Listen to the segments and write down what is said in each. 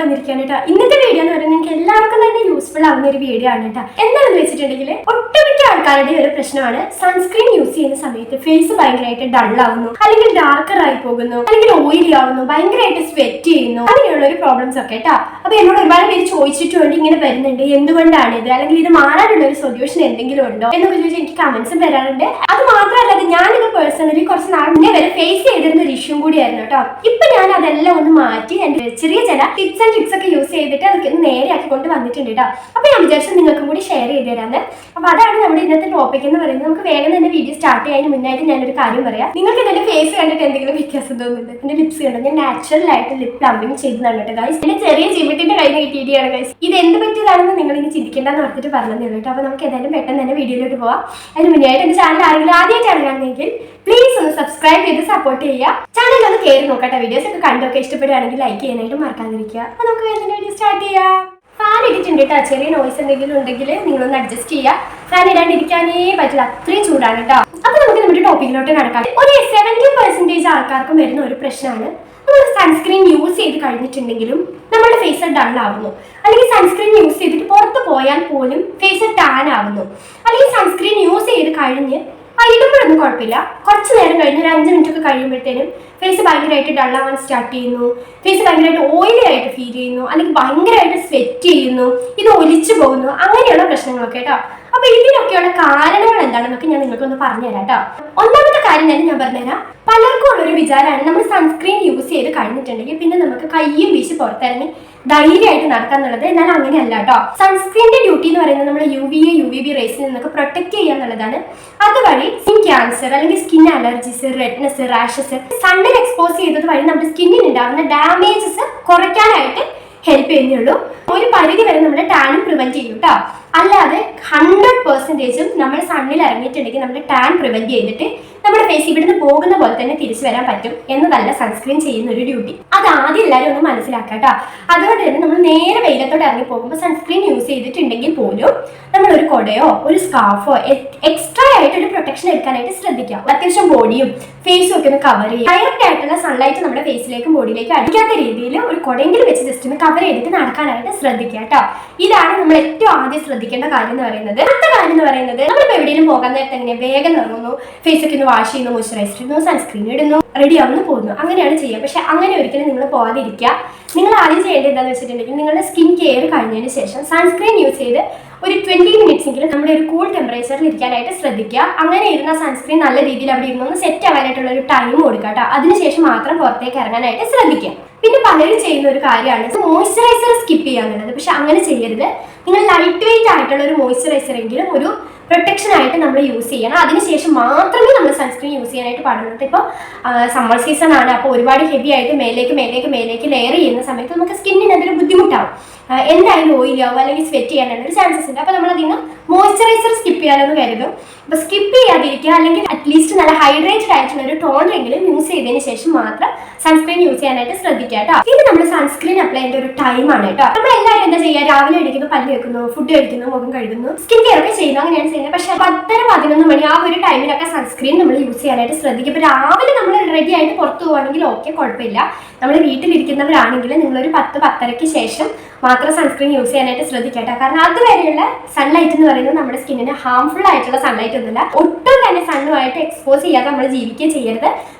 വന്നിരിക്കുകയാണ് കേട്ടോ. ഇന്നത്തെ വീഡിയോ എന്ന് പറയുന്നത് നിങ്ങൾക്ക് എല്ലാവർക്കും തന്നെ യൂസ്ഫുൾ ആവുന്ന ഒരു വീഡിയോ ആണ് കേട്ടോ. എന്താണെന്ന് വെച്ചിട്ടുണ്ടെങ്കിൽ ഒട്ടുമിക്ക ആൾക്കാരുടെ ഒരു പ്രശ്നമാണ് സൺസ്ക്രീൻ യൂസ് ചെയ്യുന്ന സമയത്ത് ഫേസ് ഭയങ്കരമായിട്ട് ഡൾ ആവുന്നു, അല്ലെങ്കിൽ ഡാർക്കർ ആയി പോകുന്നു, അല്ലെങ്കിൽ ഓയിലി ആവുന്നു, ഭയങ്കരമായിട്ട് സ്വെറ്റ് ചെയ്യുന്നു, അങ്ങനെയുള്ള ഒരു പ്രോബ്ലംസ് ഒക്കെ കേട്ടോ. അപ്പൊ എന്നോട് ഒരുപാട് പേര് ചോദിച്ചിട്ടുണ്ട് ഇങ്ങനെ വരുന്നുണ്ട്, എന്തുകൊണ്ടാണ് ഇത്, അല്ലെങ്കിൽ ഇത് മാറാനുള്ള ഒരു സൊല്യൂഷൻ എന്തെങ്കിലും ഉണ്ടോ എന്നൊക്കെ ചോദിച്ചാൽ എനിക്ക് കമന്റ്സും വരാറുണ്ട്. അത് മാത്രമല്ല ഞാനിത് പേഴ്സണലി കുറച്ച് നാൾ മുന്നേ വരെ ഫേസ് ചെയ്തിരുന്ന ഒരു ഇഷ്യൂ കൂടിയായിരുന്നു കേട്ടോ. ഇപ്പൊ ഞാൻ അതെല്ലാം ഒന്ന് മാറ്റി എന്റെ ചെറിയ ചില ടിപ്സ് ആൻഡ് ട്രിക്സ് ഒക്കെ യൂസ് ചെയ്തിട്ട് അതൊക്കെ നേരെ ആക്കിക്കൊണ്ട് വന്നിട്ടുണ്ട് കേട്ടോ. അപ്പൊ ഞാൻ വിചാരിച്ചു നിങ്ങൾക്കും കൂടി ഷെയർ ചെയ്ത് തരാന്ന്. അപ്പൊ അതാണ് നമ്മുടെ ഇന്നത്തെ ടോപ്പിക് എന്ന് പറയുന്നത്. നമുക്ക് വേഗം തന്നെ വീഡിയോ സ്റ്റാർട്ട് ചെയ്യാൻ മുന്നായിട്ട് ഞാനൊരു കാര്യം പറയാം. നിങ്ങൾക്ക് എന്റെ ഫേസ് കണ്ടിട്ട് എന്തെങ്കിലും വ്യത്യാസം തോന്നുന്നുണ്ട്? എന്റെ ലിപ്സ് കണ്ടോ? ഞാൻ നാച്ചുറൽ ആയിട്ട് ലിപ് പ്ലംബിങ് ചെയ്തതാണ് കേട്ടോ ഗൈസ്. എന്റെ ചെറിയ ജീവിതത്തിന്റെ കയ്യിൽ കിട്ടിയിട്ടാണ് ഗൈസ്. ഇത് എന്ത് പറ്റിയതാണെന്ന് നിങ്ങൾ ഇനി ചിന്തിക്കേണ്ടെന്ന് പറഞ്ഞിട്ട് പറഞ്ഞു കേട്ടോ. അപ്പൊ നമുക്ക് എന്തായാലും പെട്ടെന്ന് തന്നെ വീഡിയോയിലോട്ട് പോവാം. അതിന് മുന്നായിട്ട് എന്റെ ചാനൽ ആരെങ്കിലും ആദ്യമായിട്ടാണ് കാണുന്നതെങ്കിൽ പ്ലീസ് ഒന്ന് സബ്സ്ക്രൈബ് ചെയ്ത് സപ്പോർട്ട് ചെയ്യുക. ചാനൽ ഒന്ന് കയറി നോക്കട്ടെ. വീഡിയോസ് ഒക്കെ കണ്ടൊക്കെ ഇഷ്ടപ്പെടുകയാണെങ്കിൽ ലൈക്ക് ചെയ്യാനായിട്ട് മറക്കാതിരിക്കുക. അപ്പൊ നമുക്ക് വേഗം വീഡിയോ സ്റ്റാർട്ട് ചെയ്യാം. ഫാൻ ഇട്ടിട്ടുണ്ട് കേട്ടോ. ചെറിയ നോയ്സ് എന്തെങ്കിലും ഉണ്ടെങ്കിൽ നിങ്ങളൊന്ന് അഡ്ജസ്റ്റ് ചെയ്യുക. ഫാൻ ഇടാണ്ടിരിക്കാനേ പറ്റില്ല, അത്രയും ചൂടാണ് കേട്ടോ. അപ്പൊ നമുക്ക് നമ്മുടെ ടോപ്പിക്കിലോട്ട് നടക്കാം. ഒരു 70% ആൾക്കാർക്കും വരുന്ന ഒരു പ്രശ്നമാണ് നമ്മൾ സൺസ്ക്രീൻ യൂസ് ചെയ്ത് കഴിഞ്ഞിട്ടുണ്ടെങ്കിലും നമ്മുടെ ഫേസ് ഡൾ ആവുന്നു, അല്ലെങ്കിൽ സൺസ്ക്രീൻ യൂസ് ചെയ്തിട്ട് പുറത്ത് പോയാൽ പോലും ഫേസ് ടാൻ ആവുന്നു, അല്ലെങ്കിൽ സൺസ്ക്രീൻ യൂസ് ചെയ്ത് കഴിഞ്ഞ് ഇടുമ്പോഴൊന്നും കുഴപ്പമില്ല, കുറച്ച് നേരം കഴിഞ്ഞ് ഒരു 5 മിനിറ്റ് ഒക്കെ കഴിയുമ്പോഴത്തേനും ഫേസ് ഭയങ്കരമായിട്ട് ഡള്ളാവാൻ സ്റ്റാർട്ട് ചെയ്യുന്നു, ഫേസ് ഭയങ്കരമായിട്ട് ഓയിലി ആയിട്ട് ഫീൽ ചെയ്യുന്നു, അല്ലെങ്കിൽ ഭയങ്കരമായിട്ട് സ്വെറ്റ് ചെയ്യുന്നു, ഇത് ഒലിച്ചു പോകുന്നു, അങ്ങനെയുള്ള പ്രശ്നങ്ങളൊക്കെ കേട്ടോ. അപ്പൊ ഇതിനൊക്കെയുള്ള കാരണങ്ങൾ എന്താണെന്നൊക്കെ ഞാൻ നിങ്ങൾക്കൊന്ന് പറഞ്ഞുതരാം കേട്ടോ. ഒന്നാമത്തെ കാര്യം തന്നെ ഞാൻ പറഞ്ഞുതരാം. പലർക്കും ഉള്ളൊരു വിചാരമാണ് നമ്മൾ സൺസ്ക്രീൻ യൂസ് ചെയ്ത് കഴിഞ്ഞിട്ടുണ്ടെങ്കിൽ പിന്നെ നമുക്ക് കയ്യും വീശി പുറത്തിറങ്ങി ധൈര്യമായിട്ട് നടക്കാന്നുള്ളത്. എന്നാൽ അങ്ങനെയല്ല കേട്ടോ. സൺസ്ക്രീനിന്റെ ഡ്യൂട്ടി എന്ന് പറയുന്നത് നമ്മൾ UVA UVB റേസിൽ നിന്നൊക്കെ പ്രൊട്ടക്ട് ചെയ്യുക എന്നുള്ളതാണ്. അതുവഴി സ്കിൻ ക്യാൻസർ, അല്ലെങ്കിൽ സ്കിൻ അലർജീസ്, റെഡ്നെസ്, റാഷസ്, സണ്ണിൽ എക്സ്പോസ് ചെയ്തത് വഴി നമ്മുടെ സ്കിന്നിൽ ഉണ്ടാകുന്ന ഡാമേജസ് കുറയ്ക്കാനായിട്ട് ഹെൽപ്പ് ചെയ്യുന്നുള്ളൂ. ഒരു പരിധി വരെ നമ്മുടെ ടാനും പ്രിവെന്റ് ചെയ്യും കേട്ടോ. അല്ലാതെ 100% നമ്മൾ സണ്ണിൽ ഇറങ്ങിയിട്ടുണ്ടെങ്കിൽ നമ്മുടെ ടാൻ പ്രിവെന്റ് ചെയ്തിട്ട് നമ്മുടെ ഫേസ് ഇവിടുന്ന് പോകുന്ന പോലെ തന്നെ തിരിച്ചു വരാൻ പറ്റും എന്നതല്ല സൺസ്ക്രീൻ ചെയ്യുന്ന ഒരു ഡ്യൂട്ടി. അത് ആദ്യം എല്ലാവരും ഒന്ന് മനസ്സിലാക്കാം കേട്ടോ. അതുകൊണ്ട് തന്നെ നമ്മൾ നേരെ വെയിലത്തോട്ട് ഇറങ്ങി പോകുമ്പോൾ സൺസ്ക്രീൻ യൂസ് ചെയ്തിട്ടുണ്ടെങ്കിൽ പോലും നമ്മൾ ഒരു കൊടയോ ഒരു സ്കാർഫോ എക്സ്ട്രാ ആയിട്ട് ഒരു പ്രൊട്ടക്ഷൻ എടുക്കാനായിട്ട് ശ്രദ്ധിക്കാം. അത്യാവശ്യം ബോഡിയും ഫേസും ഒക്കെ ഒന്ന് കവർ ചെയ്യും. ഡയറക്റ്റ് ആയിട്ടുള്ള സൺലൈറ്റ് നമ്മുടെ ഫേസിലേക്കും ബോഡിയിലേക്കും അടിക്കാത്ത രീതിയിൽ ഒരു കൊടയെങ്കിലും വെച്ച് ജസ്റ്റ് ഒന്ന് കവർ ചെയ്തിട്ട് നടക്കാനായിട്ട് ശ്രദ്ധിക്കുക കേട്ടോ. ഇതാണ് നമ്മൾ ഏറ്റവും ആദ്യം ശ്രദ്ധിക്കേണ്ട കാര്യം എന്ന് പറയുന്നത്. അടുത്ത കാര്യം എന്ന് പറയുന്നത് നമ്മളിപ്പോൾ എവിടെയെങ്കിലും പോകാൻ നേരത്തെ എങ്ങനെ വേഗം ഇറങ്ങുന്നു, ഫേസ് ഒക്കെ ഒന്ന് വാഷ് ചെയ്യുന്നു, മോയ്സ്ചറൈസർ ഇടുന്നു, സൺസ്ക്രീൻ ഇടുന്നു, റെഡി ആവുന്നു, പോകുന്നു, അങ്ങനെയാണ് ചെയ്യുക. പക്ഷെ അങ്ങനെ ഒരിക്കലും നിങ്ങൾ പോകാതിരിക്കുക. നിങ്ങൾ ആദ്യം ചെയ്യേണ്ടത് എന്താണെന്ന് വെച്ചിട്ടുണ്ടെങ്കിൽ നിങ്ങളുടെ സ്കിൻ കെയർ കഴിഞ്ഞതിന് ശേഷം സൺസ്ക്രീൻ യൂസ് ചെയ്ത് ഒരു 20 മിനിറ്റ്സെങ്കിലും നമ്മുടെ ഒരു കൂൾ ടെമ്പറേച്ചറിൽ ഇരിക്കാനായിട്ട് ശ്രദ്ധിക്കുക. അങ്ങനെ ഇരുന്ന സൺസ്ക്രീൻ നല്ല രീതിയിൽ അവിടെ ഇരുന്നൊന്ന് സെറ്റ് ആവാനായിട്ടുള്ള ഒരു ടൈം കൊടുക്കുക കേട്ടോ. അതിനുശേഷം മാത്രം പുറത്തേക്ക് ഇറങ്ങാനായിട്ട് ശ്രദ്ധിക്കുക. പിന്നെ പലരും ചെയ്യുന്ന ഒരു കാര്യമാണ് മോയ്സ്ചറൈസർ സ്കിപ്പ് ചെയ്യാന്നുള്ളത്. പക്ഷെ അങ്ങനെ ചെയ്യരുത്. നിങ്ങൾ ലൈറ്റ് വെയിറ്റ് ആയിട്ടുള്ള ഒരു മോയ്സ്ചറൈസർ എങ്കിലും ഒരു പ്രൊട്ടക്ഷൻ ആയിട്ട് നമ്മൾ യൂസ് ചെയ്യണം. അതിനുശേഷം മാത്രമേ നമ്മൾ സൺസ്ക്രീൻ യൂസ് ചെയ്യാനായിട്ട് പാടുള്ളൂ. ഇപ്പോൾ സമ്മർ സീസൺ ആണ്. അപ്പോൾ ഒരുപാട് ഹെവി ആയിട്ട് മേലേക്ക് ലെയർ ചെയ്യുന്ന സമയത്ത് നമുക്ക് സ്കിന്നിന് അതൊരു ബുദ്ധിമുട്ടാവും. എന്തായാലും ഓയിലി ആവും, അല്ലെങ്കിൽ സ്വെറ്റ് ചെയ്യാനുള്ള ഒരു ചാൻസസ് ഉണ്ട്. അപ്പോൾ നമ്മൾ അതിന് മോയ്സ്ചറൈസർ സ്കിപ്പ് ചെയ്യാനെന്ന് കരുതും. അപ്പോൾ സ്കിപ്പ് ചെയ്യാതിരിക്കുക, അല്ലെങ്കിൽ അറ്റ്ലീസ്റ്റ് നല്ല ഹൈഡ്രേറ്റഡ് ആയിട്ടുള്ള ഒരു ടോണറെങ്കിലും യൂസ് ചെയ്തതിന് ശേഷം മാത്രം സൺസ്ക്രീൻ യൂസ് ചെയ്യാനായിട്ട് ശ്രദ്ധിക്കുക കേട്ടോ. ഇത് നമ്മൾ സൺസ്ക്രീൻ അപ്ലൈ ചെയ്യേണ്ട ഒരു ടൈമാണ് കേട്ടോ. നമ്മൾ എല്ലാവരും എന്താ ചെയ്യുക? രാവിലെ എഴുതിക്കുന്നു, പല്ല് വെക്കുന്നു, ഫുഡ് കഴിക്കുന്നു, മുഖം കഴുകുന്നു, സ്കിൻ കെയർ ഒക്കെ ചെയ്യുന്നു, അങ്ങനെയാണ് ചെയ്യുന്നത്. പക്ഷെ 10-11 മണി ആ ഒരു ടൈമിലൊക്കെ സൺസ്ക്രീൻ നമ്മൾ യൂസ് ചെയ്യാനായിട്ട് ശ്രദ്ധിക്കുക. ഇപ്പോൾ രാവിലെ നമ്മൾ റെഡി ആയിട്ട് പുറത്തു പോവുകയാണെങ്കിൽ ഓക്കെ, കുഴപ്പമില്ല. നമ്മൾ വീട്ടിലിരിക്കുന്നവരാണെങ്കിൽ നിങ്ങളൊരു 10-10:30 ശേഷം മാത്രം സൺസ്ക്രീൻ യൂസ് ചെയ്യാനായിട്ട് ശ്രദ്ധിക്കട്ടെ. കാരണം അതുവരെയുള്ള സൺലൈറ്റ് എന്ന് പറയുന്നത് നമ്മുടെ സ്കിന്നിന് ഹാംഫുൾ ആയിട്ടുള്ള സൺലൈറ്റ് ഒന്നുമില്ല. ഒട്ടും തന്നെ സണ്ണുമായിട്ട് എക്സ്പോസ് ചെയ്യാതെ നമ്മൾ ജീവിക്കുകയും ചെയ്യരുത്.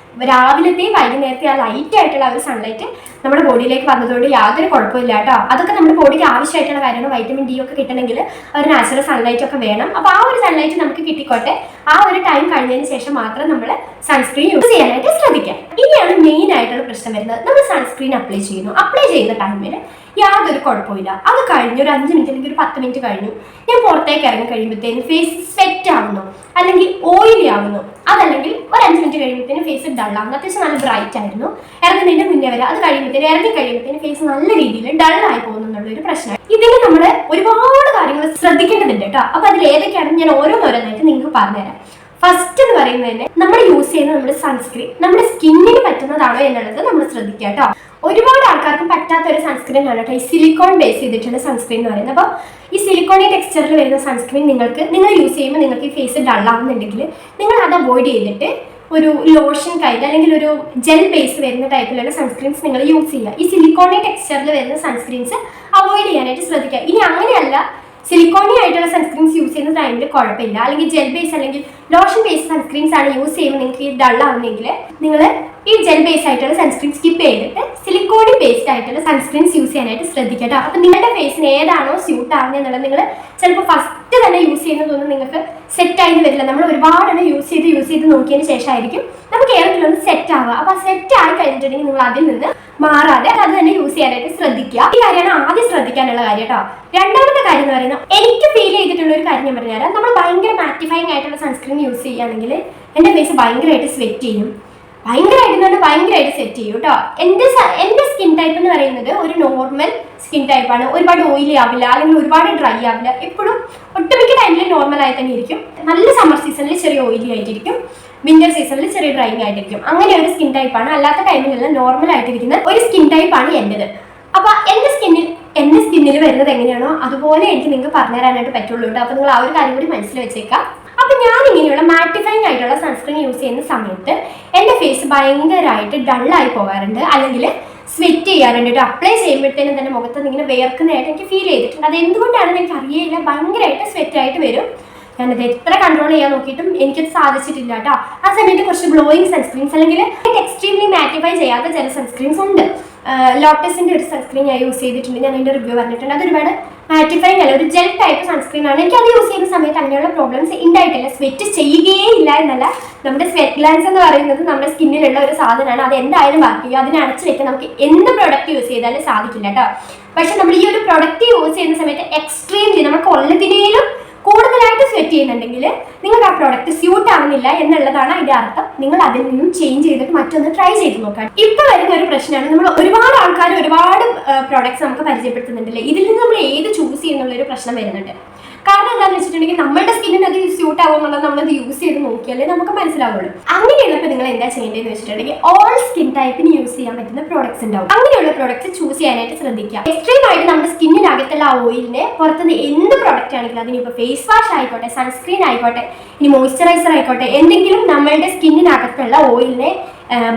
രാവിലത്തെയും വൈകുന്നേരത്തെയും ആ ലൈറ്റ് ആയിട്ടുള്ള ഒരു സൺലൈറ്റ് നമ്മുടെ ബോഡിയിലേക്ക് വന്നതുകൊണ്ട് യാതൊരു കുഴപ്പമില്ല കേട്ടോ. അതൊക്കെ നമ്മുടെ ബോഡിക്ക് ആവശ്യമായിട്ടുള്ള കാര്യമാണ്. വൈറ്റമിൻ ഡി ഒക്കെ കിട്ടണമെങ്കിൽ ഒരു നാച്ചുറൽ സൺലൈറ്റ് ഒക്കെ വേണം. അപ്പോൾ ആ ഒരു സൺലൈറ്റ് നമുക്ക് കിട്ടിക്കോട്ടെ. ആ ഒരു ടൈം കഴിഞ്ഞതിന് ശേഷം മാത്രം നമ്മൾ സൺസ്ക്രീൻ യൂസ് ചെയ്യാനായിട്ട് ശ്രദ്ധിക്കാം. ഇനിയാണ് മെയിൻ ആയിട്ടുള്ള പ്രശ്നം വരുന്നത്. നമ്മൾ സൺസ്ക്രീൻ അപ്ലൈ ചെയ്യുന്ന ടൈമിൽ യാതൊരു കുഴപ്പമില്ല. അത് കഴിഞ്ഞ് ഒരു 5 മിനിറ്റ് അല്ലെങ്കിൽ ഒരു 10 മിനിറ്റ് കഴിഞ്ഞു, ഞാൻ പുറത്തേക്ക് ഇറങ്ങി കഴിയുമ്പോഴത്തേനും ഫേസ് സ്വെറ്റ് ആവുന്നു, അല്ലെങ്കിൽ ഓയിലി ആവുന്നു, അതല്ലെങ്കിൽ ഒരു 5 മിനിറ്റ് കഴിയുമ്പോഴത്തേനും ഫേസ് ഡള്ളാവുന്നു. അത്യാവശ്യം നല്ല ബ്രൈറ്റ് ആയിരുന്നു ഇറങ്ങുന്നതിന്റെ മുന്നേ വരെ. അത് ഇറങ്ങി കഴിയുമ്പോഴത്തേനും ഫേസ് നല്ല രീതിയിൽ ഡള്ളായി പോകുന്നു എന്നുള്ളൊരു പ്രശ്നമാണ്. ഇതിന് നമ്മൾ ഒരുപാട് കാര്യങ്ങൾ ശ്രദ്ധിക്കേണ്ടതുണ്ട് കേട്ടോ. അപ്പൊ അതിൽ ഏതൊക്കെയാണെന്ന് ഞാൻ ഓരോന്നോരോന്നായിട്ട് നിങ്ങൾക്ക് പറഞ്ഞുതരാം. ഫസ്റ്റ് എന്ന് പറയുന്നത് നമ്മൾ യൂസ് ചെയ്യുന്ന നമ്മുടെ സൺസ്ക്രീൻ നമ്മുടെ സ്കിന്നിന് പറ്റുന്നതാണോ എന്നുള്ളത് നമ്മൾ ശ്രദ്ധിക്കുക കേട്ടോ. ഒരുപാട് ആൾക്കാർക്ക് പറ്റാത്ത ഒരു സൺസ്ക്രീൻ ആണ് കേട്ടോ ഈ സിലിക്കോൺ ബേസ് ചെയ്തിട്ടുള്ള സൺസ്ക്രീൻ എന്ന് പറയുന്നത്. അപ്പോൾ ഈ സിലിക്കോണി ടെക്സ്ചറിൽ വരുന്ന സൺസ്ക്രീൻ നിങ്ങൾ യൂസ് ചെയ്യുമ്പോൾ നിങ്ങൾക്ക് ഈ ഫേസ് ഡള്ളാവുന്നുണ്ടെങ്കിൽ നിങ്ങൾ അത് അവോയ്ഡ് ചെയ്തിട്ട് ഒരു ലോഷൻ കൈൻഡ് അല്ലെങ്കിൽ ഒരു ജെൽ ബേസ് വരുന്ന ടൈപ്പിലുള്ള സൺസ്ക്രീൻസ് നിങ്ങൾ യൂസ് ചെയ്യുക. ഈ സിലിക്കോണി ടെക്സ്ചറിൽ വരുന്ന സൺസ്ക്രീൻസ് അവോയ്ഡ് ചെയ്യാനായിട്ട് ശ്രദ്ധിക്കുക. ഇനി അങ്ങനെയല്ല സിലിക്കോണി ആയിട്ടുള്ള സൺസ്ക്രീൻസ് യൂസ് ചെയ്യുന്ന ടൈമിൽ കുഴപ്പമില്ല, അല്ലെങ്കിൽ ജെൽ ബേസ് അല്ലെങ്കിൽ ലോഷൻ ബേസ് സൺസ്ക്രീൻസ് ആണ് യൂസ് ചെയ്യുമ്പോൾ നിങ്ങൾക്ക് ഈ ഡൾ ആവുന്നെങ്കിൽ നിങ്ങൾ ഈ ജെൽ ബേസ് ആയിട്ടുള്ള സൺസ്ക്രീൻ സ്കിപ്പ് ചെയ്തിട്ട് സിലിക്കോണി ബേസ്ഡ് ആയിട്ടുള്ള സൺസ്ക്രീൻസ് യൂസ് ചെയ്യാനായിട്ട് ശ്രദ്ധിക്കട്ടോ. അപ്പം നിങ്ങളുടെ ഫേസിന് ഏതാണോ സ്യൂട്ട് ആവുന്നത് എന്നുള്ളത് നിങ്ങൾ ചിലപ്പോൾ ഫസ്റ്റ് തന്നെ യൂസ് ചെയ്യുന്നതൊന്നും നിങ്ങൾക്ക് സെറ്റ് ആയിട്ട് വരില്ല. നമ്മൾ ഒരുപാട് യൂസ് ചെയ്ത് നോക്കിയതിന് ശേഷമായിരിക്കും നമുക്ക് ഏതെങ്കിലും ഒന്ന് സെറ്റ് ആവുക. അപ്പോൾ ആ സെറ്റ് ആയി കഴിഞ്ഞിട്ടുണ്ടെങ്കിൽ നിങ്ങൾ അതിൽ നിന്ന് മാറാതെ അത് തന്നെ യൂസ് ചെയ്യാനായിട്ട് ശ്രദ്ധിക്കുക. ഈ കാര്യമാണ് ആദ്യം ശ്രദ്ധിക്കാനുള്ള കാര്യം കേട്ടോ. രണ്ടാമത്തെ കാര്യം എന്ന് പറയുന്നത് എനിക്ക് ഫീൽ ചെയ്തിട്ടുള്ള ഒരു കാര്യം ഞാൻ പറഞ്ഞുതരാം. നമ്മൾ ഭയങ്കര മാറ്റിഫൈങ് ആയിട്ടുള്ള സൺസ്ക്രീൻ യൂസ് ചെയ്യുകയാണെങ്കിൽ എൻ്റെ ഫേസ് ഭയങ്കരമായിട്ട് സ്വെറ്റ് ചെയ്യും. ഭയങ്കരമായിട്ട് സെറ്റ് ചെയ്യും കേട്ടോ. എൻ്റെ സ്കിൻ ടൈപ്പ് എന്ന് പറയുന്നത് ഒരു നോർമൽ സ്കിൻ ടൈപ്പാണ്. ഒരുപാട് ഓയിലി ആവില്ല, അല്ലെങ്കിൽ ഒരുപാട് ഡ്രൈ ആവില്ല. എപ്പോഴും ഒട്ടുമിക്ക ടൈമിൽ നോർമൽ ആയി തന്നെ ഇരിക്കും. നല്ല സമ്മർ സീസണിൽ ചെറിയ ഓയിലി ആയിട്ടിരിക്കും, വിന്റർ സീസണിൽ ചെറിയ ഡ്രൈയിങ് ആയിട്ടിരിക്കും. അങ്ങനെ ഒരു സ്കിൻ ടൈപ്പാണ്. അല്ലാത്ത ടൈമിലെല്ലാം നോർമൽ ആയിട്ടിരിക്കുന്ന ഒരു സ്കിൻ ടൈപ്പാണ് എൻ്റെത്. അപ്പൊ എൻ്റെ സ്കിന്നിൽ വരുന്നത് എങ്ങനെയാണോ അതുപോലെ എനിക്ക് നിങ്ങൾക്ക് പറഞ്ഞു തരാനായിട്ട് പറ്റുള്ളൂ കേട്ടോ. അപ്പൊ നിങ്ങൾ ആ ഒരു കാര്യം കൂടി മനസ്സിൽ വെച്ചേക്കാം. അപ്പൊ ഞാൻ ഇങ്ങനെയുള്ള മാറ്റിഫൈങ് ആയിട്ടുള്ള സൺസ്ക്രീൻ യൂസ് ചെയ്യുന്ന സമയത്ത് എൻ്റെ ഫേസ് ഭയങ്കരമായിട്ട് ഡള്ളായി പോകാറുണ്ട്, അല്ലെങ്കിൽ സ്വെറ്റ് ചെയ്യാറുണ്ട് കേട്ടോ. അപ്ലൈ ചെയ്യുമ്പോഴത്തേനും തന്നെ മുഖത്ത് ഇങ്ങനെ വേർക്കുന്നതായിട്ട് എനിക്ക് ഫീൽ ചെയ്തിട്ടുണ്ട്. അത് എന്തുകൊണ്ടാണെന്ന് എനിക്ക് അറിയില്ല, ഭയങ്കരമായിട്ട് സ്വെറ്റ് ആയിട്ട് വരും. ഞാനത് എത്ര കൺട്രോൾ ചെയ്യാൻ നോക്കിയിട്ടും എനിക്കത് സാധിച്ചിട്ടില്ല കേട്ടോ. ആ സമയത്ത് കുറച്ച് ഗ്ലോയിങ് സൺസ്ക്രീൻസ് അല്ലെങ്കിൽ എക്സ്ട്രീംലി മാറ്റിഫൈ ചെയ്യാത്ത ചില സൺസ്ക്രീൻസ് ഉണ്ട്. ലോട്ടസിന്റെ ഒരു സൺസ്ക്രീൻ ഞാൻ യൂസ് ചെയ്തിട്ടുണ്ട്, ഞാൻ അതിന്റെ റിവ്യൂ പറഞ്ഞിട്ടുണ്ട്. അത് ഒരുപാട് മാറ്റിഫൈങ് അല്ല, ഒരു ജെൽ ടൈപ്പ് സൺസ്ക്രീൻ ആണ്. എനിക്ക് അത് യൂസ് ചെയ്യുന്ന സമയത്ത് അങ്ങനെയുള്ള പ്രോബ്ലംസ് ഉണ്ടായിട്ടില്ല. സ്വെറ്റ് ചെയ്യുകയേ ഇല്ല എന്നല്ല, നമ്മുടെ സ്വെറ്റ് ഗ്ലാൻസ് എന്ന് പറയുന്നത് നമ്മുടെ സ്കിന്നിലുള്ള ഒരു സാധനമാണ്. അത് എന്തായാലും വർക്ക് ചെയ്യും. അതിനെ അടച്ചു വെക്കാൻ നമുക്ക് എന്ത് പ്രോഡക്റ്റ് യൂസ് ചെയ്താലും സാധിക്കില്ല കേട്ടോ. പക്ഷെ നമ്മൾ ഈ ഒരു പ്രൊഡക്റ്റ് യൂസ് ചെയ്യുന്ന സമയത്ത് എക്സ്ട്രീംലി നമ്മൾ കൊല്ലത്തിനേലും കൂടുതലായിട്ട് സ്വെറ്റ് ചെയ്യുന്നുണ്ടെങ്കിൽ നിങ്ങൾക്ക് ആ പ്രോഡക്റ്റ് സ്യൂട്ട് ആവുന്നില്ല എന്നുള്ളതാണ് അതിന്റെ അർത്ഥം. നിങ്ങൾ അതിൽ നിന്നും ചേഞ്ച് ചെയ്തിട്ട് മറ്റൊന്ന് ട്രൈ ചെയ്ത് നോക്കാം. ഇപ്പൊ വരുന്ന ഒരു പ്രശ്നമാണ്, നമ്മൾ ഒരുപാട് ആൾക്കാർ ഒരുപാട് പ്രോഡക്ട്സ് നമുക്ക് പരിചയപ്പെടുത്തുന്നുണ്ടല്ലേ, ഇതിൽ നിന്ന് നമ്മൾ ഏത് ചൂസ് ചെയ്യുന്നുള്ളൊരു പ്രശ്നം വരുന്നുണ്ട്. കാരണം എന്താണെന്ന് വെച്ചിട്ടുണ്ടെങ്കിൽ നമ്മുടെ സ്കിന്നിന് അത് സ്യൂട്ട് ആവുമെന്നുള്ളത് നമ്മളത് യൂസ് ചെയ്ത് നോക്കിയാലേ നമുക്ക് മനസ്സിലാവുള്ളൂ. അങ്ങനെയുള്ളപ്പോൾ നിങ്ങൾ എന്താ ചെയ്യേണ്ടതെന്ന് വെച്ചിട്ടുണ്ടെങ്കിൽ ഓൾ സ്കിൻ ടൈപ്പിന് യൂസ് ചെയ്യാൻ പറ്റുന്ന പ്രോഡക്ട്സ് ഉണ്ടാവും. അങ്ങനെയുള്ള പ്രോഡക്ട്സ് ചൂസ് ചെയ്യാനായിട്ട് ശ്രദ്ധിക്കുക. എക്സ്ട്രീം ആയിട്ട് നമ്മുടെ സ്കിന്നിനകത്തുള്ള ആ ഓയിലിനെ പുറത്തുനിന്ന് എന്ത് പ്രോഡക്റ്റ് ആണെങ്കിലും, അതിനിപ്പോൾ ഫേസ് വാഷ് ആയിക്കോട്ടെ, സൺസ്ക്രീൻ ആയിക്കോട്ടെ, ഇനി മോയ്സ്ചറൈസർ ആയിക്കോട്ടെ, എന്തെങ്കിലും നമ്മളുടെ സ്കിന്നിനകത്തുള്ള ഓയിലിനെ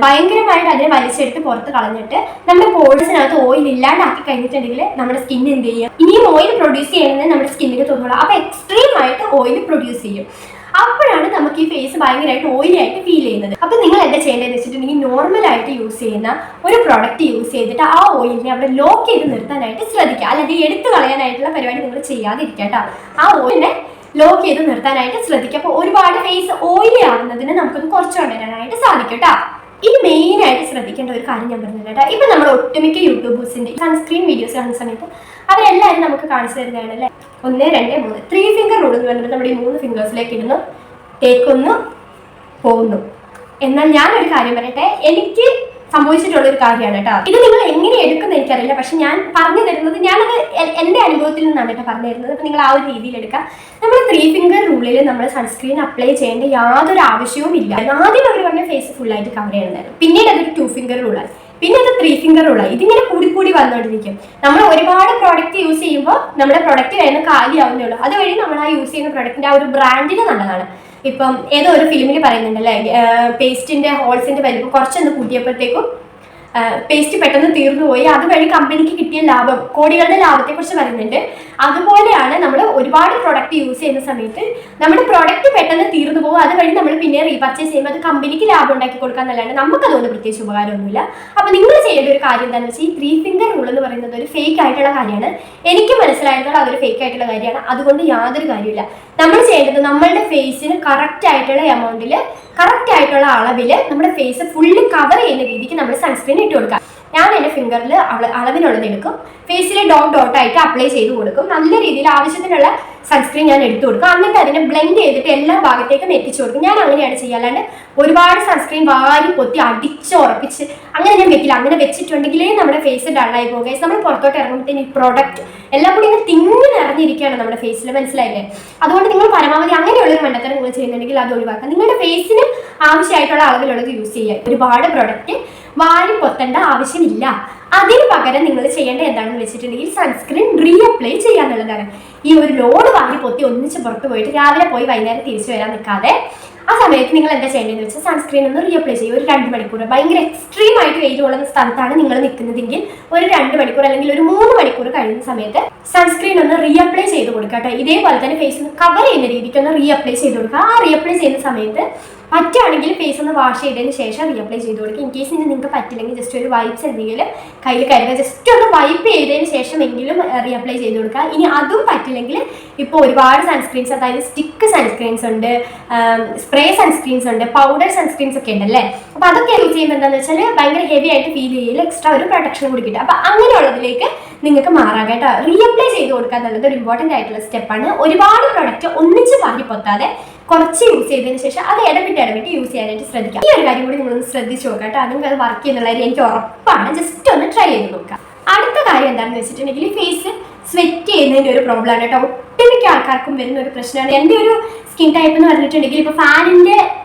ഭയങ്കരമായിട്ട് അതിനെ വലിച്ചെടുത്ത് പുറത്ത് കളഞ്ഞിട്ട് നമ്മുടെ പോഴ്സിനകത്ത് ഓയിൽ ഇല്ലാണ്ടാക്കി കഴിഞ്ഞിട്ടുണ്ടെങ്കിൽ നമ്മുടെ സ്കിൻ എന്ത് ചെയ്യും, ഇനിയും ഓയിൽ പ്രൊഡ്യൂസ് ചെയ്യണമെന്ന് നമ്മുടെ സ്കിന്നിന് തോന്നുള്ളൂ. അപ്പോൾ എക്സ്ട്രീം ആയിട്ട് ഓയിൽ പ്രൊഡ്യൂസ് ചെയ്യും. അപ്പോഴാണ് നമുക്ക് ഈ ഫേസ് ഭയങ്കരമായിട്ട് ഓയിലി ആയിട്ട് ഫീൽ ചെയ്യുന്നത്. അപ്പോൾ നിങ്ങൾ എന്താ ചെയ്യേണ്ടതെന്ന് വെച്ചിട്ടുണ്ടെങ്കിൽ നോർമലായിട്ട് യൂസ് ചെയ്യുന്ന ഒരു പ്രോഡക്റ്റ് യൂസ് ചെയ്തിട്ട് ആ ഓയിലിനെ അവിടെ ലോക്ക് ചെയ്ത് നിർത്താനായിട്ട് ശ്രദ്ധിക്കുക. അല്ലെങ്കിൽ എടുത്തു കളയാനായിട്ടുള്ള പരിപാടി നിങ്ങൾ ചെയ്യാതിരിക്കുക കേട്ടോ. ആ ഓയിലിനെ ലോക്ക് ചെയ്ത് നിർത്താനായിട്ട് ശ്രദ്ധിക്കുക. അപ്പോൾ ഒരുപാട് ഫേസ് ഓയിലി ആവുന്നതിന് നമുക്കൊന്ന് കുറച്ച് കൊണ്ടുവരാനായിട്ട് സാധിക്കും കേട്ടോ. ഇനി മെയിൻ ആയിട്ട് ശ്രദ്ധിക്കേണ്ട ഒരു കാര്യം ഞാൻ പറഞ്ഞത് കേട്ടോ. ഇപ്പൊ നമ്മൾ ഒട്ടുമിക്ക യൂട്യൂബേഴ്സിന്റെ സൺസ്ക്രീൻ വീഡിയോസ് കാണുന്ന സമയത്ത് അവരെല്ലാവരും നമുക്ക് കാണിച്ചു തരുന്നതാണ് അല്ലേ, 1, 2, 3 3 ഫിംഗർ റൂൾ എന്ന് പറഞ്ഞിട്ട് നമ്മുടെ ഈ 3 ഫിംഗേഴ്സിലേക്ക് ഇടുന്നു, തേക്കുന്നു, പോകുന്നു. എന്നാൽ ഞാനൊരു കാര്യം പറയട്ടെ, എനിക്ക് സംഭവിച്ചിട്ടുള്ള ഒരു കാര്യമാണ് കേട്ടോ. ഇത് നിങ്ങൾ എങ്ങനെ എടുക്കുന്ന എനിക്കറിയില്ല, പക്ഷെ ഞാൻ പറഞ്ഞു തരുന്നത് ഞാനത് എൻ്റെ അനുഭവത്തിൽ നിന്നാണ് കേട്ടോ പറഞ്ഞു തരുന്നത്. അപ്പം നിങ്ങൾ ആ ഒരു രീതിയിൽ എടുക്കാം. നമ്മൾ 3 ഫിംഗർ റൂളിൽ നമ്മൾ സൺസ്ക്രീൻ അപ്ലൈ ചെയ്യേണ്ട യാതൊരു ആവശ്യവും ഇല്ല. ആദ്യം അവർ പറഞ്ഞ ഫേസ് ഫുള്ളായിട്ട് കവർ ചെയ്യണമായിരുന്നു, പിന്നീട് അതൊരു 2 ഫിംഗർ റൂളായി, പിന്നെ അത് 3 ഫിംഗർ റൂളായി. ഇതിങ്ങനെ കൂടി വന്നുകൊണ്ടിരിക്കും. നമ്മൾ ഒരുപാട് പ്രോഡക്റ്റ് യൂസ് ചെയ്യുമ്പോൾ നമ്മുടെ പ്രൊഡക്റ്റ് വേണം കാലിയാവുന്നേ ഉള്ളൂ. അതുവഴി നമ്മൾ ആ യൂസ് ചെയ്യുന്ന പ്രൊഡക്റ്റിന്റെ ആ ഒരു ബ്രാൻഡിന് നല്ലതാണ്. ഇപ്പം ഏതോ ഒരു ഫിലിമിൽ പറയുന്നുണ്ടല്ലേ, പേസ്റ്റിന്റെ ഹോൾസിന്റെ വലിപ്പം കുറച്ചൊന്ന് കൂട്ടിയപ്പോഴത്തേക്കും പേസ്റ്റ് പെട്ടെന്ന് തീർന്നു പോയി, അതുവഴി കമ്പനിക്ക് കിട്ടിയ ലാഭം, കോടികളുടെ ലാഭത്തെ കുറിച്ച് പറയുന്നുണ്ട്. അതുപോലെയാണ് നമ്മൾ ഒരുപാട് പ്രൊഡക്റ്റ് യൂസ് ചെയ്യുന്ന സമയത്ത് നമ്മുടെ പ്രൊഡക്റ്റ് പെട്ടെന്ന് തീർന്നു പോകും, അതുവഴി നമ്മൾ പിന്നെ റീപർച്ചേസ് ചെയ്യുമ്പോൾ അത് കമ്പനിക്ക് ലാഭം ഉണ്ടാക്കി കൊടുക്കാൻ നല്ലതാണ്. നമുക്ക് അതുകൊണ്ട് പ്രത്യേകിച്ച് ഉപകാരമൊന്നുമില്ല. അപ്പൊ നിങ്ങൾ ചെയ്യേണ്ട ഒരു കാര്യം എന്താണെന്ന് വെച്ചാൽ, ഈ 3 ഫിംഗർ റൂൾ എന്ന് പറയുന്നത് ഒരു ഫേക്ക് ആയിട്ടുള്ള കാര്യമാണ്. എനിക്ക് മനസ്സിലായിരുന്നത് അതൊരു ഫേക്ക് ആയിട്ടുള്ള കാര്യമാണ്. അതുകൊണ്ട് യാതൊരു കാര്യമില്ല. നമ്മൾ ചെയ്യേണ്ടത് നമ്മളുടെ ഫേസിന് കറക്റ്റ് ആയിട്ടുള്ള എമൗണ്ടിൽ, കറക്റ്റ് ആയിട്ടുള്ള അളവിൽ നമ്മുടെ ഫേസ് ഫുള്ളി കവർ ചെയ്യുന്ന രീതിക്ക് നമ്മൾ സൺസ്ക്രീൻ ഇട്ട് കൊടുക്കാം. ഞാൻ എൻ്റെ ഫിംഗറിൽ അളവിനുള്ളത് എടുക്കും, ഫേസിൽ ഡോട്ട് ആയിട്ട് അപ്ലൈ ചെയ്ത് കൊടുക്കും. നല്ല രീതിയിൽ ആവശ്യത്തിനുള്ള സൺസ്ക്രീൻ ഞാൻ എടുത്തു കൊടുക്കും. എന്നിട്ട് അതിനെ ബ്ലെൻഡ് ചെയ്തിട്ട് എല്ലാ ഭാഗത്തേക്കും എത്തിച്ചു കൊടുക്കും. ഞാൻ അങ്ങനെയാണ് ചെയ്യുക. അല്ലാണ്ട് ഒരുപാട് സൺസ്ക്രീൻ വാരി പൊത്തി അടിച്ച് ഉറപ്പിച്ച് അങ്ങനെ ഞാൻ വെക്കില്ല. അങ്ങനെ വെച്ചിട്ടുണ്ടെങ്കിലേ നമ്മുടെ ഫേസ് ഡള്ളായി പോകുക. നമ്മൾ പുറത്തോട്ട് ഇറങ്ങുമ്പോഴത്തേന് ഈ പ്രോഡക്റ്റ് എല്ലാം കൂടി ഇങ്ങനെ തിങ്ങി നിറഞ്ഞിരിക്കുകയാണ് നമ്മുടെ ഫേസിൽ, മനസ്സിലായില്ലേ? അതുകൊണ്ട് നിങ്ങൾ പരമാവധി അങ്ങനെയുള്ളൊരു മണ്ടത്തരം നിങ്ങൾ ചെയ്യുന്നുണ്ടെങ്കിൽ അത് ഒഴിവാക്കുക. നിങ്ങളുടെ ഫേസിന് ആവശ്യമായിട്ടുള്ള അളവിലുള്ളത് യൂസ് ചെയ്യുക. ഒരുപാട് പ്രൊഡക്റ്റ് വാരി പൊത്തേണ്ട ആവശ്യമില്ല. അതിന് പകരം നിങ്ങൾ ചെയ്യേണ്ടത് എന്താണെന്ന് വെച്ചിട്ടുണ്ടെങ്കിൽ സൺസ്ക്രീൻ റീഅപ്ലൈ ചെയ്യാന്നുള്ളതാണ്. ഈ ഒരു ലോഡ് വാരി പൊത്തി ഒന്നിച്ച് പുറത്ത് പോയിട്ട് രാവിലെ പോയി വൈകുന്നേരം തിരിച്ചു വരാൻ നിൽക്കാതെ ആ സമയത്ത് നിങ്ങൾ എന്താ ചെയ്യേണ്ടതെന്ന് വെച്ചാൽ സൺസ്ക്രീൻ ഒന്ന് റീഅപ്ലൈ ചെയ്യും ഒരു 2 മണിക്കൂർ. ഭയങ്കര എക്സ്ട്രീം ആയിട്ട് വെയിൽ ഉള്ള സ്ഥലത്താണ് നിങ്ങൾ നിൽക്കുന്നതെങ്കിൽ ഒരു 2 മണിക്കൂർ അല്ലെങ്കിൽ ഒരു 3 മണിക്കൂർ കഴിയുന്ന സമയത്ത് സൺസ്ക്രീൻ ഒന്ന് റീഅപ്ലൈ ചെയ്ത് കൊടുക്കുക കേട്ടോ. ഇതേപോലെ തന്നെ ഫേസ് ഒന്ന് കവർ ചെയ്യുന്ന രീതിക്ക് ഒന്ന് റീഅപ്ലൈ ചെയ്ത് കൊടുക്കുക. ആ റീഅപ്ലൈ ചെയ്യുന്ന സമയത്ത് പറ്റുകയാണെങ്കിൽ ഫേസ് ഒന്ന് വാഷ് ചെയ്തതിന് ശേഷം റീഅപ്ലൈ ചെയ്ത് കൊടുക്കുക. ഇൻ കേസ് നിങ്ങൾക്ക് പറ്റില്ലെങ്കിൽ ജസ്റ്റ് ഒരു വൈപ്സ് എന്തെങ്കിലും കയ്യിൽ കരുതുക, ജസ്റ്റ് ഒന്ന് വൈപ്പ് ചെയ്തതിന് ശേഷം എങ്കിലും റീഅപ്ലൈ ചെയ്ത് കൊടുക്കുക. ഇനി അതും പറ്റില്ലെങ്കിൽ ഇപ്പോൾ ഒരുപാട് സൺസ്ക്രീൻസ്, അതായത് സ്റ്റിക്ക് സൺസ്ക്രീൻസ് ഉണ്ട്, സ്പ്രേ സൺസ്ക്രീൻസ് ഉണ്ട്, പൗഡർ സൺസ്ക്രീൻസ് ഒക്കെ ഉണ്ടല്ലേ. അപ്പോൾ അതൊക്കെ യൂസ് ചെയ്യുമ്പോൾ എന്താണെന്ന് വെച്ചാൽ ഭയങ്കര ഹെവി ആയിട്ട് ഫീൽ ചെയ്യില്ല, എക്സ്ട്രാ ഒരു പ്രൊട്ടക്ഷൻ കൂടി കിട്ടും. അപ്പോൾ അങ്ങനെയുള്ളതിലേക്ക് നിങ്ങൾക്ക് മാറാം കേട്ടോ. റീഅപ്ലൈ ചെയ്ത് കൊടുക്കുക എന്നുള്ളത് ഒരു ഇമ്പോർട്ടൻ്റ് ആയിട്ടുള്ള സ്റ്റെപ്പാണ്. ഒരുപാട് പ്രൊഡക്റ്റ് ഒന്നിച്ച് വാരി പൊത്താതെ കുറച്ച് യൂസ് ചെയ്തതിന് ശേഷം അത് ഇടവിട്ട് യൂസ് ചെയ്യാനായിട്ട് ശ്രദ്ധിക്കാം. ഈ ഒരു കാര്യം കൂടി നിങ്ങളൊന്ന് ശ്രദ്ധിച്ചു നോക്കാം കേട്ടോ. നിങ്ങൾക്ക് അത് വർക്ക് ചെയ്യുന്നുള്ള കാര്യം എനിക്ക് ഉറപ്പാണ്. ജസ്റ്റ് ഒന്ന് ട്രൈ ചെയ്ത് നോക്കാം. അടുത്ത കാര്യം എന്താണെന്ന് വെച്ചിട്ടുണ്ടെങ്കിൽ ഫേസ് സ്വെറ്റ് ചെയ്യുന്നതിൻ്റെ ഒരു പ്രോബ്ലം ആണ് കേട്ടോ. ഒട്ടുമിക്ക ആൾക്കാർക്കും വരുന്ന ഒരു പ്രശ്നമാണ്. എൻ്റെ ഒരു സ്കിൻ ടൈപ്പ് എന്ന് പറഞ്ഞിട്ടുണ്ടെങ്കിൽ ഇപ്പോൾ ഫാനിൻ്റെ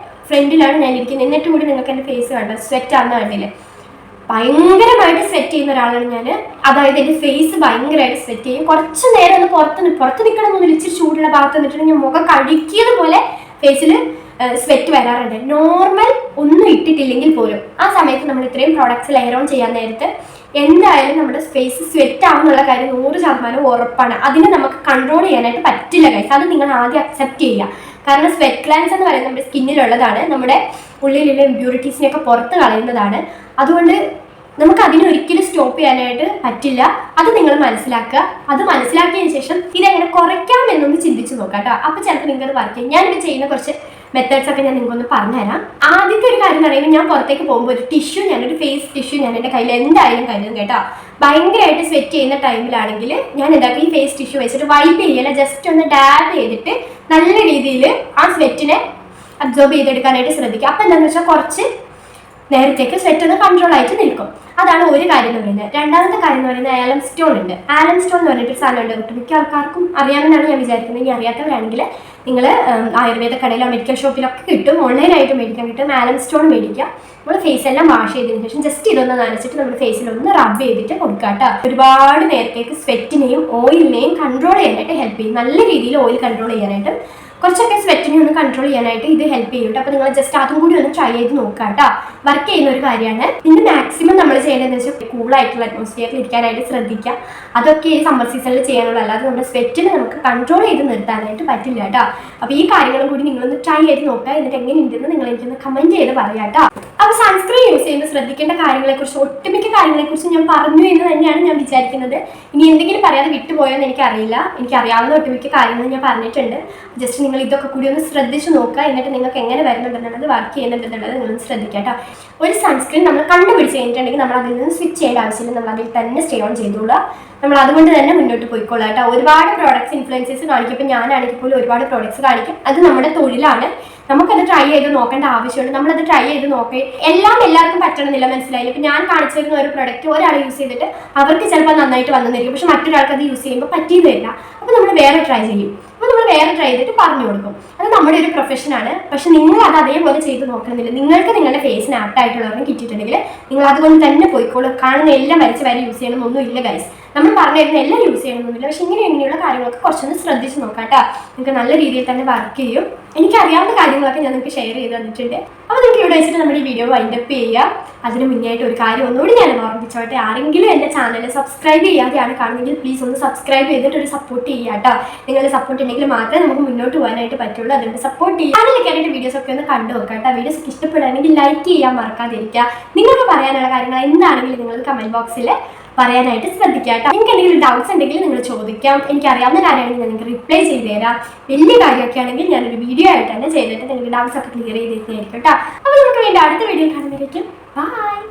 ഫ്രണ്ടിലാണ് ഞാൻ ഇരിക്കുന്നത്, എന്നിട്ട് കൂടി നിങ്ങൾക്ക് എൻ്റെ ഫേസ് കണ്ടോ സ്വെറ്റ് ആണെന്ന് കണ്ടില്ലേ. ഭയങ്കരമായിട്ട് സ്വെറ്റ് ചെയ്യുന്ന ഒരാളാണ് ഞാൻ. അതായത് എൻ്റെ ഫേസ് ഭയങ്കരമായിട്ട് സ്വെറ്റ് ചെയ്യും. കുറച്ച് നേരം ഒന്ന് പുറത്ത് നിൽക്കണമെന്നൊന്നും ഇച്ചിരി ചൂടുള്ള ഭാഗത്ത് നിന്നിട്ടുണ്ടെങ്കിൽ മുഖം കഴുകിയത് പോലെ ഫേസിൽ സ്വെറ്റ് വരാറുണ്ട്. നോർമൽ ഒന്നും ഇട്ടിട്ടില്ലെങ്കിൽ പോലും ആ സമയത്ത് നമ്മൾ ഇത്രയും പ്രോഡക്റ്റ്സ് ലെയർ ഓൺ ചെയ്യാൻ നേരത്ത് എന്തായാലും നമ്മുടെ ഫേസ് സ്വെറ്റ് ആവുന്നുള്ള കാര്യം 100% ഉറപ്പാണ്. അതിനെ നമുക്ക് കൺട്രോൾ ചെയ്യാനായിട്ട് പറ്റില്ല ഗൈസ്. അത് നിങ്ങൾ ആദ്യം അക്സെപ്റ്റ് ചെയ്യുക. കാരണം സ്വെറ്റ് ഗ്ലാൻസ് എന്ന് പറയുന്നത് നമ്മുടെ സ്കിന്നിലുള്ളതാണ്, നമ്മുടെ ഉള്ളിലുള്ള ഇമ്പ്യൂരിറ്റീസിനെയൊക്കെ പുറത്ത് കളയുന്നതാണ്. അതുകൊണ്ട് നമുക്ക് അതിനൊരിക്കലും സ്റ്റോപ്പ് ചെയ്യാനായിട്ട് പറ്റില്ല. അത് നിങ്ങൾ മനസ്സിലാക്കുക. അത് മനസ്സിലാക്കിയതിന് ശേഷം ഇതെങ്ങനെ കുറയ്ക്കാം എന്നൊന്ന് ചിന്തിച്ച് നോക്കാം കേട്ടോ. അപ്പോൾ ചിലപ്പോൾ നിങ്ങൾക്ക് അത് വർക്ക് ചെയ്യും. ഞാനിപ്പോൾ ചെയ്യുന്ന കുറച്ച് മെത്തേഡ്സ് ഒക്കെ ഞാൻ നിങ്ങൾക്കൊന്ന് പറഞ്ഞുതരാം. ആദ്യത്തെ ഒരു കാര്യം എന്ന് പറയുമ്പോൾ ഞാൻ പുറത്തേക്ക് പോകുമ്പോൾ ഒരു ടിഷ്യൂ, ഞാനൊരു ഫേസ് ടിഷ്യൂ ഞാൻ എൻ്റെ കയ്യിൽ എന്തായാലും കരുതും കേട്ടോ. ഭയങ്കരമായിട്ട് സ്വെറ്റ് ചെയ്യുന്ന ടൈമിലാണെങ്കിൽ ഞാൻ എന്താക്കും, ഈ ഫേസ് ടിഷ്യൂ വെച്ചിട്ട് വൈപ്പ് ചെയ്യല, ജസ്റ്റ് ഒന്ന് ഡാബ് ചെയ്തിട്ട് നല്ല രീതിയിൽ ആ സ്വെറ്റിനെ അബ്സോർബ് ചെയ്തെടുക്കാനായിട്ട് ശ്രദ്ധിക്കുക. അപ്പോൾ എന്താണെന്ന് വെച്ചാൽ കുറച്ച് നേരത്തേക്ക് സ്വെറ്റ് ഒന്ന് കൺട്രോൾ ആയിട്ട് നിൽക്കും. അതാണ് ഒരു കാര്യം എന്ന് പറയുന്നത്. രണ്ടാമത്തെ കാര്യം എന്ന് പറയുന്നത് ആലം സ്റ്റോൺ ഉണ്ട്. ആലം സ്റ്റോൺ എന്ന് പറഞ്ഞിട്ടൊരു സാധനമുണ്ട്. ഒട്ടുമിക്ക ആൾക്കാർക്കും അറിയാമെന്നാണ് ഞാൻ വിചാരിക്കുന്നത്. ഇനി അറിയാത്തവരാണെങ്കിൽ നിങ്ങൾ ആയുർവേദ കടയിലോ മെഡിക്കൽ ഷോപ്പിലൊക്കെ കിട്ടും, ഓൺലൈനായിട്ട് മേടിക്കാൻ കിട്ടും. ആലം സ്റ്റോൺ മേടിക്കുക. നമ്മൾ ഫേസ് എല്ലാം വാഷ് ചെയ്തതിന് ശേഷം ജസ്റ്റ് ഇതൊന്ന് നനച്ചിട്ട് നമ്മുടെ ഫേസിലൊന്ന് റബ്ബ് ചെയ്തിട്ട് കൊടുക്കുക കേട്ടോ. ഒരുപാട് നേരത്തേക്ക് സ്വെറ്റിനെയും ഓയിലിനെയും കൺട്രോൾ ചെയ്യാനായിട്ട് ഹെൽപ്പ് ചെയ്യും. നല്ല രീതിയിൽ ഓയിൽ കൺട്രോൾ ചെയ്യാനായിട്ട്, കുറച്ചൊക്കെ സ്വെറ്റിനെ ഒന്ന് കൺട്രോൾ ചെയ്യാനായിട്ട് ഇത് ഹെൽപ്പ് ചെയ്യും കേട്ടോ. അപ്പോൾ നിങ്ങൾ ജസ്റ്റ് അതും കൂടി ഒന്ന് ട്രൈ ചെയ്ത് നോക്കുക കേട്ടോ. വർക്ക് ചെയ്യുന്ന ഒരു കാര്യമാണ്. ഇതിന് മാക്സിമം നമ്മൾ ചെയ്യേണ്ടതെന്ന് വെച്ചാൽ കൂളായിട്ടുള്ള അറ്റ്മോസ്ഫിയറിൽ ഇരിക്കാനായിട്ട് ശ്രദ്ധിക്കുക. അതൊക്കെ ഈ സമ്മർ സീസണിൽ ചെയ്യാനുള്ള, അല്ലാതെ നമ്മുടെ സ്വെറ്റിനെ നമുക്ക് കൺട്രോൾ ചെയ്ത് നിർത്താനായിട്ട് പറ്റില്ല കേട്ടോ. അപ്പോൾ ഈ കാര്യങ്ങളും കൂടി നിങ്ങളൊന്ന് ട്രൈ ചെയ്ത് നോക്കുക. എന്നിട്ട് എങ്ങനെയുണ്ടെന്ന് നിങ്ങൾ എനിക്കൊന്ന് കമൻറ്റ് ചെയ്ത് പറയാം കേട്ടോ. അപ്പോൾ സൺസ്ക്രീൻ യൂസ് ചെയ്യുമ്പോൾ ശ്രദ്ധിക്കേണ്ട കാര്യങ്ങളെക്കുറിച്ച്, ഒട്ടുമിക്ക കാര്യങ്ങളെക്കുറിച്ച് ഞാൻ പറഞ്ഞു എന്ന് തന്നെയാണ് ഞാൻ വിചാരിക്കുന്നത്. ഇനി എന്തെങ്കിലും പറയാതെ വിട്ടുപോയെന്ന് എനിക്കറിയില്ല. എനിക്കറിയാവുന്ന ഒട്ടുമിക്ക കാര്യങ്ങൾ ഞാൻ പറഞ്ഞിട്ടുണ്ട്. ജസ്റ്റ് നിങ്ങൾ ഇതൊക്കെ കൂടി ഒന്ന് ശ്രദ്ധിച്ച് നോക്കുക. എന്നിട്ട് നിങ്ങൾക്ക് എങ്ങനെ വരുന്നുണ്ടെന്നുള്ളത്, വർക്ക് ചെയ്യുന്നുണ്ടെന്നുള്ളത് നിങ്ങളൊന്ന് ശ്രദ്ധിക്കുക കേട്ടോ. ഒരു സൺസ്ക്രീൻ നമ്മൾ കണ്ടുപിടിച്ച് കഴിഞ്ഞിട്ടുണ്ടെങ്കിൽ നമ്മൾ അതിൽ നിന്ന് സ്വിച്ച് ചെയ്യേണ്ട ആവശ്യമില്ല. നമ്മൾ അതിൽ തന്നെ സ്റ്റേ ഓൺ ചെയ്തോളുക. നമ്മൾ അതുകൊണ്ട് തന്നെ മുന്നോട്ട് പോയിക്കോളാം കേട്ടോ. ഒരുപാട് പ്രോഡക്ട്സ് ഇൻഫ്ലുവൻസേഴ്സ് കാണിക്കും. ഇപ്പം ഞാനാണെങ്കിൽ പോലും ഒരുപാട് പ്രോഡക്ട്സ് കാണിക്കും. അത് നമ്മുടെ തൊഴിലാണ്. നമുക്കത് ട്രൈ ചെയ്ത് നോക്കേണ്ട ആവശ്യമുണ്ട്. നമ്മളത് ട്രൈ ചെയ്ത് നോക്കി എല്ലാവർക്കും പറ്റണമെന്നില്ല, മനസ്സിലായില്ല. ഇപ്പം ഞാൻ കാണിച്ചു തരുന്ന ഒരു പ്രൊഡക്റ്റ് ഒരാൾ യൂസ് ചെയ്തിട്ട് അവർക്ക് ചിലപ്പോൾ നന്നായിട്ട് വന്നിരിക്കും, പക്ഷെ മറ്റൊരാൾക്ക് അത് യൂസ് ചെയ്യുമ്പോൾ പറ്റിയെന്ന് വരില്ല. അപ്പോൾ നമ്മൾ വേറെ ട്രൈ ചെയ്യും. അപ്പോൾ നമ്മൾ വേറെ ട്രൈ ചെയ്തിട്ട് പറഞ്ഞു കൊടുക്കും. അത് നമ്മുടെ ഒരു പ്രൊഫഷനാണ്. പക്ഷെ നിങ്ങൾ അത് അതേപോലെ ചെയ്ത് നോക്കണമെന്നില്ല. നിങ്ങൾക്ക് നിങ്ങളുടെ ഫേസിന് ആപ്റ്റായിട്ടുള്ളവരും കിട്ടിയിട്ടുണ്ടെങ്കിൽ നിങ്ങൾ അതുകൊണ്ട് തന്നെ പോയിക്കോളും. കാണുന്ന എല്ലാം വരച്ച് യൂസ് ചെയ്യണമെന്നൊന്നും ഇല്ല ഗൈസ്. നമ്മൾ പറഞ്ഞു തരുന്ന എല്ലാം യൂസ് ചെയ്യണമെന്നില്ല. പക്ഷെ ഇങ്ങനെയുള്ള കാര്യങ്ങളൊക്കെ കുറച്ചൊന്ന് ശ്രദ്ധിച്ച് നോക്കാം കേട്ടോ. നിങ്ങൾക്ക് നല്ല രീതിയിൽ തന്നെ വർക്ക് ചെയ്യും. എനിക്കറിയാവുന്ന കാര്യങ്ങളൊക്കെ ഞാൻ നിങ്ങൾക്ക് ഷെയർ ചെയ്ത് തന്നിട്ടുണ്ട്. അപ്പോൾ നിങ്ങൾക്ക് ഇവിടെ വെച്ചിട്ട് നമ്മുടെ ഈ വീഡിയോ വൈൻഡപ്പ് ചെയ്യുക. അതിന് മുന്നായിട്ട് ഒരു കാര്യം ഒന്നുകൂടി ഞാൻ ഓർമ്മിച്ചോട്ടെ. ആരെങ്കിലും എൻ്റെ ചാനൽ സബ്സ്ക്രൈബ് ചെയ്യാതെയാണ് കാണുന്നെങ്കിൽ പ്ലീസ് ഒന്ന് സബ്സ്ക്രൈബ് ചെയ്തിട്ട് ഒരു സപ്പോർട്ട് ചെയ്യുക കേട്ടോ. നിങ്ങളുടെ സപ്പോർട്ട് ഉണ്ടെങ്കിൽ മാത്രമേ നമുക്ക് മുന്നോട്ട് പോകാനായിട്ട് പറ്റുള്ളൂ. അതുകൊണ്ട് സപ്പോർട്ട് ചെയ്യുക. ചാനലിൽ കയറിയിട്ട് വീഡിയോസ് ഒക്കെ ഒന്ന് കണ്ടു നോക്കാം കേട്ടോ. വീഡിയോസ് ഒക്കെ ഇഷ്ടപ്പെടുകയാണെങ്കിൽ ലൈക്ക് ചെയ്യാൻ മറക്കാതിരിക്കുക. നിങ്ങൾക്ക് പറയാനുള്ള കാര്യങ്ങൾ എന്താണെങ്കിലും നിങ്ങൾ കമൻറ്റ് ബോക്സിൽ പറയാനായിട്ട് ശ്രദ്ധിക്കുക കേട്ടോ. നിങ്ങൾക്ക് എന്തെങ്കിലും ഡൗട്ട്സ് ഉണ്ടെങ്കിൽ നിങ്ങൾ ചോദിക്കാം. എനിക്കറിയാവുന്ന കാര്യമാണെങ്കിൽ ഞാൻ നിങ്ങൾക്ക് റിപ്ലൈ ചെയ്ത് തരാം. വലിയ കാര്യമൊക്കെ ആണെങ്കിൽ ഞാനൊരു വീഡിയോ ആയിട്ട് തന്നെ ചെയ്തിട്ട് നിങ്ങൾക്ക് ഡൗട്ട്സ് ഒക്കെ ക്ലിയർ ചെയ്ത് തരുന്നതായിരിക്കും കേട്ടോ. അപ്പോൾ നമുക്ക് വേണ്ടി അടുത്ത വീഡിയോ കാണുന്നതായിരിക്കും. ബൈ.